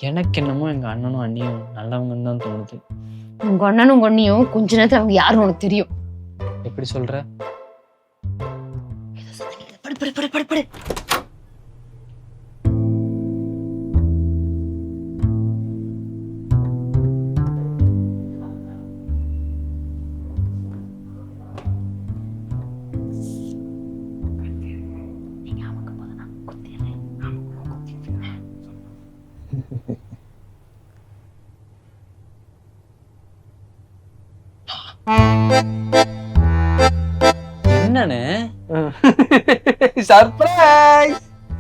எனக்கு என்னமோ எங்க அண்ணனும் அண்ணியும் நல்லவங்கன்னு தான் தோணுது. உங்க அண்ணனும் உங்க அண்ணியும் கொஞ்ச நேரத்துல அவங்க யாருன்னு உனக்கு தெரியும். எப்படி சொல்ற? படு படு படு படு படு. என்னன்னு? சர்ப்ரைஸ்.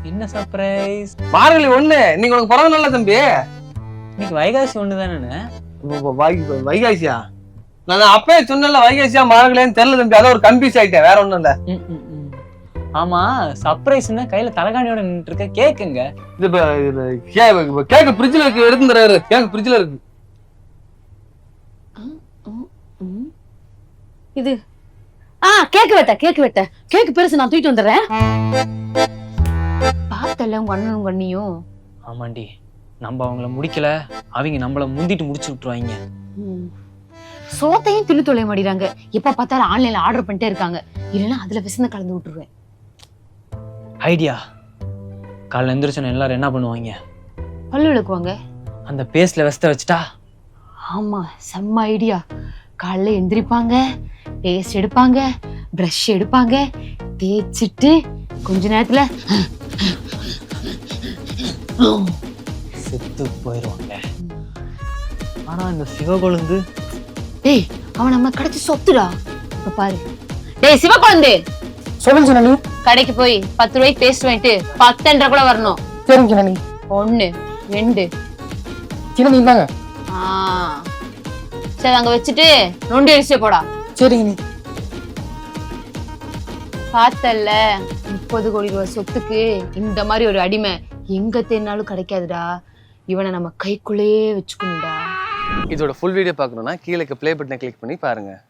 என்ன சர்ப்ரைஸ்? மார்கழி 1 நீங்க உனக்கு பிறந்த நாள் தம்பி. இன்னைக்கு வைகாசி 1 தானே? வைகாசியா? நான் அப்பவே சொன்னல வைகாசியா மார்கழின்னு தெரியல தம்பி. அதான் ஒரு கன்ஃபியூஸ் ஆயிட்டேன், வேற ஒண்ணும் இல்ல. ஆமா, சர்ப்ரைஸ்னா கையில தலகாணியோட நின்னுட்டு இருக்க. கேக்குங்க. இது கேக் ஃப்ரிட்ஜ்ல இருக்கு, எடுத்துறாரு. கேக் ஃப்ரிட்ஜ்ல இருக்கு. இது கேக்கு வெட்ட கேக்கு பெருசு, நான் தூக்கிட்டு வந்துடுறேன். பார்த்தல உங்க அண்ணன் உங்க அண்ணியும். ஆமாண்டி, நம்ம அவங்கள முடிக்கல, அவங்க நம்மள முந்திட்டு முடிச்சு விட்டுருவாங்க. சோத்தையும் தின்னு தொலைய மாட்டேறாங்க. எப்ப பார்த்தாலும் ஆன்லைன்ல ஆர்டர் பண்ணிட்டே இருக்காங்க. இல்லைன்னா அதுல விசந்த கலந்து விட்டுருவேன். ஐடியா. காலைல எந்திரிச்சோன்னு எல்லாரும் என்ன பண்ணுவாங்க? பல்லு விளக்குவாங்க. அந்த பேஸ்ட்ல வெஸ்த வச்சுட்டா? ஆமா, செம்ம ஐடியா. காலைல எந்திரிப்பாங்க, பேஸ்ட் எடுப்பாங்க, பிரஷ் எடுப்பாங்க, தேய்ச்சிட்டு கொஞ்ச நேரத்துல செத்து போயிடுவாங்க. ஆனா இந்த சிவகொழுந்து, டேய் அவன் நம்ம கிடைச்சி சொத்துடா. இப்ப பாரு. டேய் சிவகொழுந்து, சொல்லுங்க சொன்னி. கடைக்கு போய் 10 ரூபாய்க்கு பேஸ்ட் வாங்கிட்டு 10 கூட வரணும். சரிங்க சொன்னி. 1 2 சின்ன நீ தாங்க. சரி அங்க வச்சுட்டு நொண்டி அடிச்சே போடா. சரிங்க நீ. பார்த்தல்ல 30 கோடி ரூபாய் சொத்துக்கு இந்த மாதிரி ஒரு அடிமை எங்க தேடினாலும் கிடைக்காதுடா. இவனை நம்ம கைக்குள்ளேயே வச்சுக்கணும்டா. இதோட ஃபுல் வீடியோ பார்க்கணும்னா கீழே ப்ளே பட்டனை கிளிக் பண்ணி பாருங்க.